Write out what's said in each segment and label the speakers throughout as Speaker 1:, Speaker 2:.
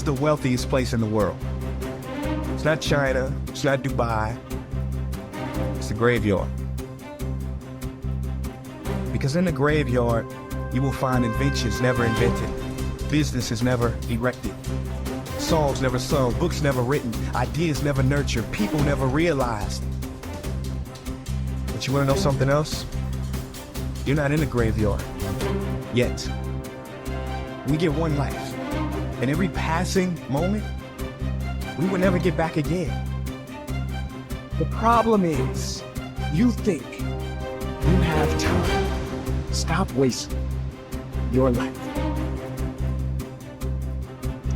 Speaker 1: Where's the wealthiest place in the world? It's not China, it's not Dubai, it's the graveyard. Because in the graveyard, you will find inventions never invented, businesses never erected, songs never sung, books never written, ideas never nurtured, people never realized. But you wanna know something else? You're not in the graveyard, yet. We get one life, and every passing moment, we will never get back again. The problem is, you think you have time. Stop wasting your life.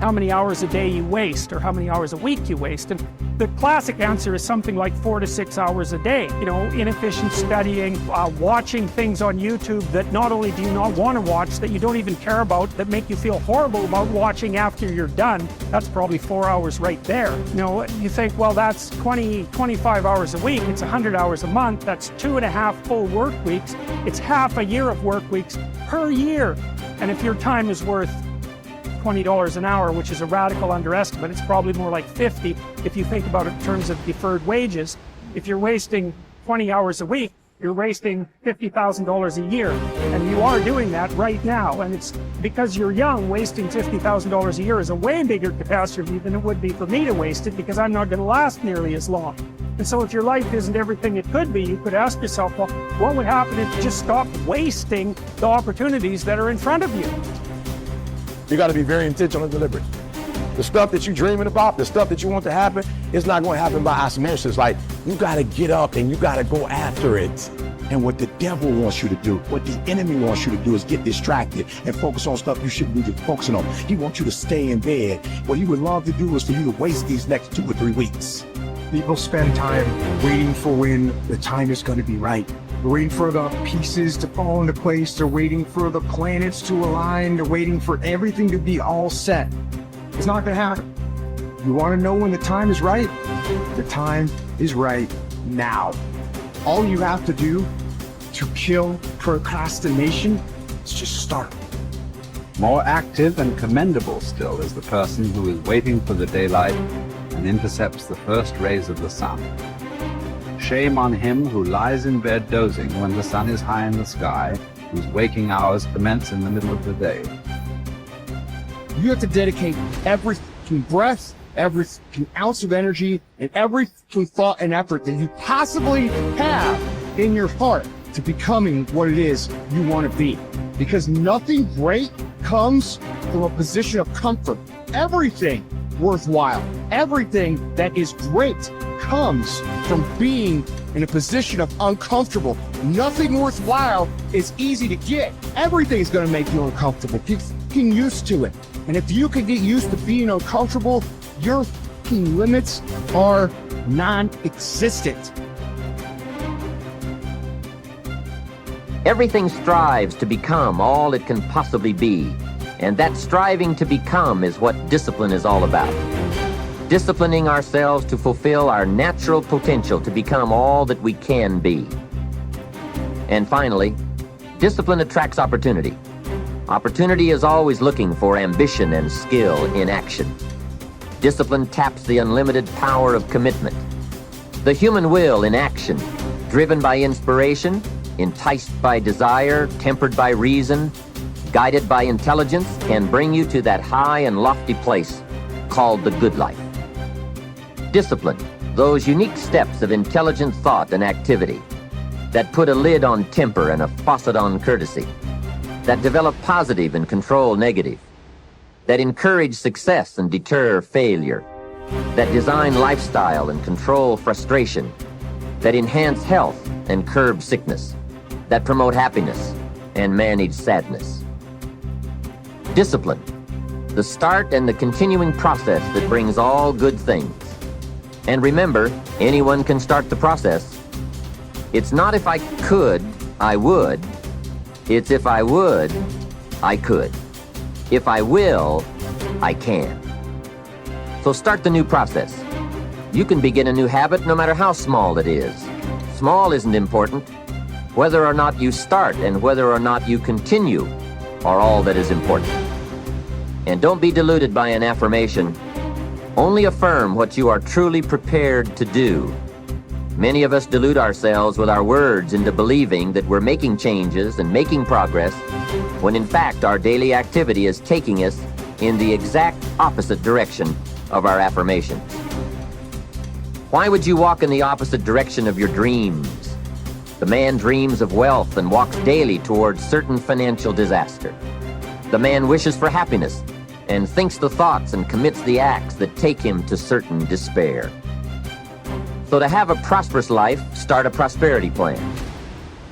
Speaker 2: How many hours a day you waste, or how many hours a week you waste. And the classic answer is something like 4 to 6 hours a day. You know, inefficient studying, watching things on YouTube that not only do you not want to watch, that you don't even care about, that make you feel horrible about watching after you're done. That's probably 4 hours right there. You know, you think, well, that's 25 hours a week. It's 100 hours a month. That's 2.5 full work weeks. It's half a year of work weeks per year. And if your time is worth $20 an hour, which is a radical underestimate, it's probably more like 50 if you think about it in terms of deferred wages. If you're wasting 20 hours a week, you're wasting $50,000 a year. And you are doing that right now. And it's because you're young, wasting $50,000 a year is a way bigger catastrophe than it would be for me to waste it, because I'm not going to last nearly as long. And so if your life isn't everything it could be, you could ask yourself, well, what would happen if you just stopped wasting the opportunities that are in front of you?
Speaker 3: You got to be very intentional and deliberate. The stuff that you're dreaming about, the stuff that you want to happen, it's not going to happen by osmosis. Like, you got to get up and you got to go after it. And what the devil wants you to do, what the enemy wants you to do, is get distracted and focus on stuff you shouldn't be focusing on. He wants you to stay in bed. What he would love to do is for you to waste these next 2 or 3 weeks.
Speaker 1: People spend time waiting for when the time is going to be right. They're waiting for the pieces to fall into place. They're waiting for the planets to align. They're waiting for everything to be all set. It's not going to happen. You want to know when the time is right? The time is right now. All you have to do to kill procrastination is just start.
Speaker 4: More active and commendable still is the person who is waiting for the daylight and intercepts the first rays of the sun. Shame on him who lies in bed dozing when the sun is high in the sky, whose waking hours commence in the middle of the day.
Speaker 3: You have to dedicate every breath, every ounce of energy, and every thought and effort that you possibly have in your heart to becoming what it is you want to be. Because nothing great comes from a position of comfort. Everything worthwhile, everything that is great comes from being in a position of uncomfortable. Nothing worthwhile is easy to get. Everything's going to make you uncomfortable. Get used to it. And if you can get used to being uncomfortable, your limits are non-existent.
Speaker 5: Everything strives to become all it can possibly be. And that striving to become is what discipline is all about. Disciplining ourselves to fulfill our natural potential to become all that we can be. And finally, discipline attracts opportunity. Opportunity is always looking for ambition and skill in action. Discipline taps the unlimited power of commitment. The human will in action, driven by inspiration, enticed by desire, tempered by reason, guided by intelligence, can bring you to that high and lofty place called the good life. Discipline, those unique steps of intelligent thought and activity that put a lid on temper and a faucet on courtesy, that develop positive and control negative, that encourage success and deter failure, that design lifestyle and control frustration, that enhance health and curb sickness, that promote happiness and manage sadness. Discipline, the start and the continuing process that brings all good things. And remember, anyone can start the process. It's not if I could, I would. It's if I would, I could. If I will, I can. So start the new process. You can begin a new habit no matter how small it is. Small isn't important. Whether or not you start and whether or not you continue are all that is important. And don't be deluded by an affirmation. Only affirm what you are truly prepared to do. Many of us delude ourselves with our words into believing that we're making changes and making progress, when in fact our daily activity is taking us in the exact opposite direction of our affirmations. Why would you walk in the opposite direction of your dreams? The man dreams of wealth and walks daily towards certain financial disaster. The man wishes for happiness and thinks the thoughts and commits the acts that take him to certain despair. So to have a prosperous life, start a prosperity plan.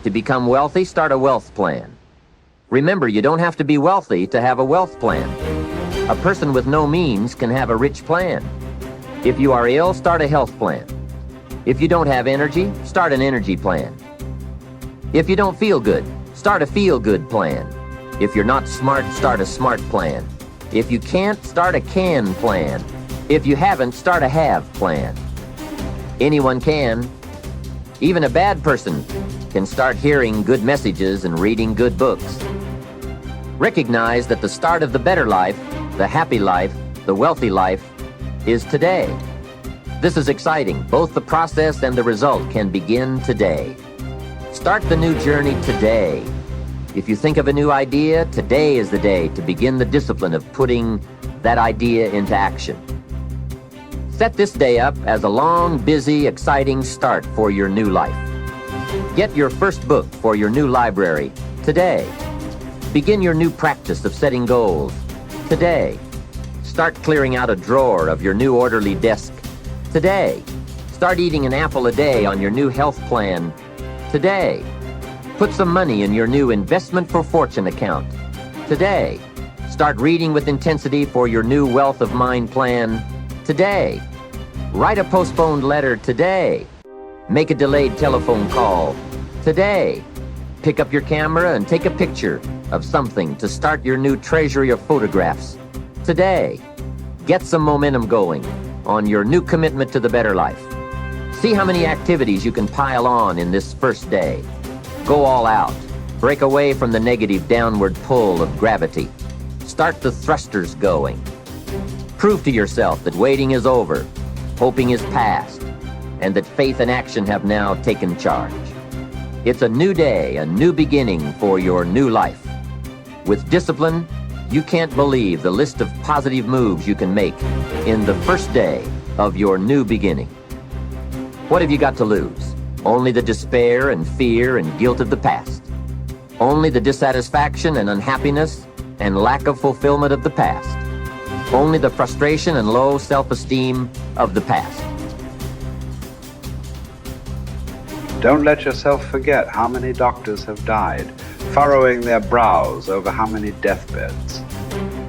Speaker 5: To become wealthy, start a wealth plan. Remember, you don't have to be wealthy to have a wealth plan. A person with no means can have a rich plan. If you are ill, start a health plan. If you don't have energy, start an energy plan. If you don't feel good, start a feel-good plan. If you're not smart, start a smart plan. If you can't, start a can plan. If you haven't, start a have plan. Anyone can. Even a bad person can start hearing good messages and reading good books. Recognize that the start of the better life, the happy life, the wealthy life, is today. This is exciting. Both the process and the result can begin today. Start the new journey today. If you think of a new idea, today is the day to begin the discipline of putting that idea into action. Set this day up as a long, busy, exciting start for your new life. Get your first book for your new library today. Begin your new practice of setting goals today. Start clearing out a drawer of your new orderly desk today. Start eating an apple a day on your new health plan today. Put some money in your new investment for fortune account today. Start reading with intensity for your new wealth of mind plan today. Write a postponed letter today. Make a delayed telephone call today. Pick up your camera and take a picture of something to start your new treasury of photographs today. Get some momentum going on your new commitment to the better life. See how many activities you can pile on in this first day. Go all out. Break away from the negative downward pull of gravity. Start the thrusters going. Prove to yourself that waiting is over, hoping is past, and that faith and action have now taken charge. It's a new day, a new beginning for your new life. With discipline, you can't believe the list of positive moves you can make in the first day of your new beginning. What have you got to lose? Only the despair and fear and guilt of the past. Only the dissatisfaction and unhappiness and lack of fulfillment of the past. Only the frustration and low self-esteem of the past.
Speaker 4: Don't let yourself forget how many doctors have died, furrowing their brows over how many deathbeds,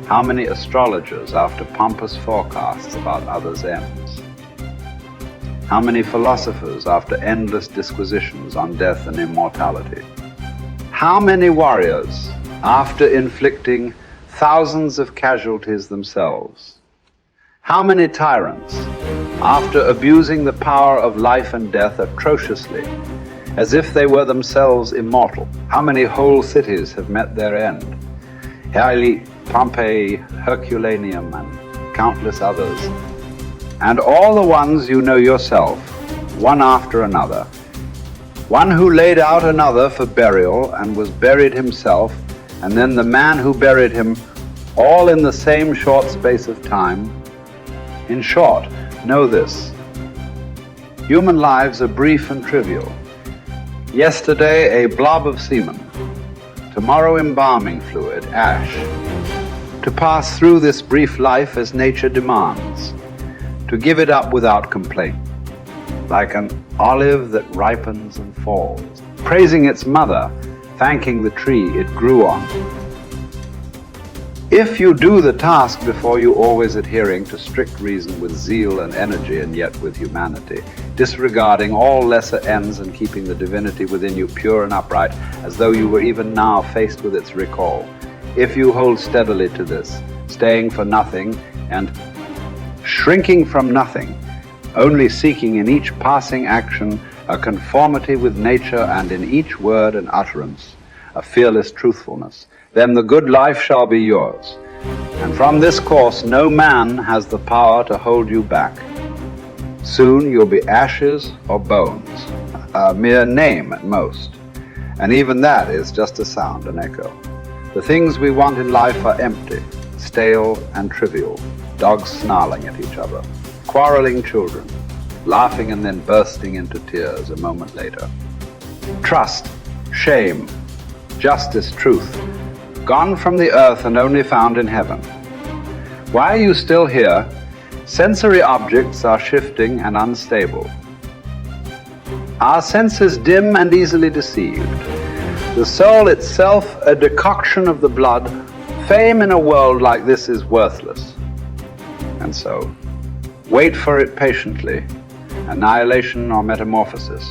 Speaker 4: how many astrologers after pompous forecasts about others' ends, how many philosophers after endless disquisitions on death and immortality, how many warriors after inflicting thousands of casualties themselves, how many tyrants after abusing the power of life and death atrociously, as if they were themselves immortal. How many whole cities have met their end? Haile, Pompeii, Herculaneum, and countless others. And all the ones you know yourself, one after another. One who laid out another for burial and was buried himself, and then the man who buried him, all in the same short space of time. In short, know this: human lives are brief and trivial. Yesterday, a blob of semen. Tomorrow, embalming fluid, ash. To pass through this brief life as nature demands. To give it up without complaint. Like an olive that ripens and falls. Praising its mother, thanking the tree it grew on. If you do the task before you, always adhering to strict reason with zeal and energy and yet with humanity, disregarding all lesser ends and keeping the divinity within you pure and upright, as though you were even now faced with its recall. If you hold steadily to this, staying for nothing and shrinking from nothing, only seeking in each passing action a conformity with nature and in each word and utterance a fearless truthfulness, then the good life shall be yours. And from this course, no man has the power to hold you back. Soon you'll be ashes or bones, a mere name at most. And even that is just a sound, an echo. The things we want in life are empty, stale and trivial. Dogs snarling at each other, quarreling children, laughing and then bursting into tears a moment later. Trust, shame, justice, truth, gone from the earth and only found in heaven. Why are you still here? Sensory objects are shifting and unstable. Our senses dim and easily deceived. The soul itself a decoction of the blood. Fame in a world like this is worthless. And so, wait for it patiently, annihilation or metamorphosis.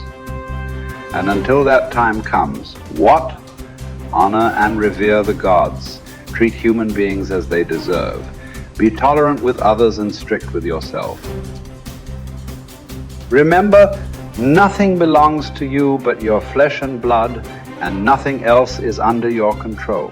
Speaker 4: And until that time comes, what? Honor and revere the gods. Treat human beings as they deserve. Be tolerant with others and strict with yourself. Remember, nothing belongs to you but your flesh and blood, and nothing else is under your control.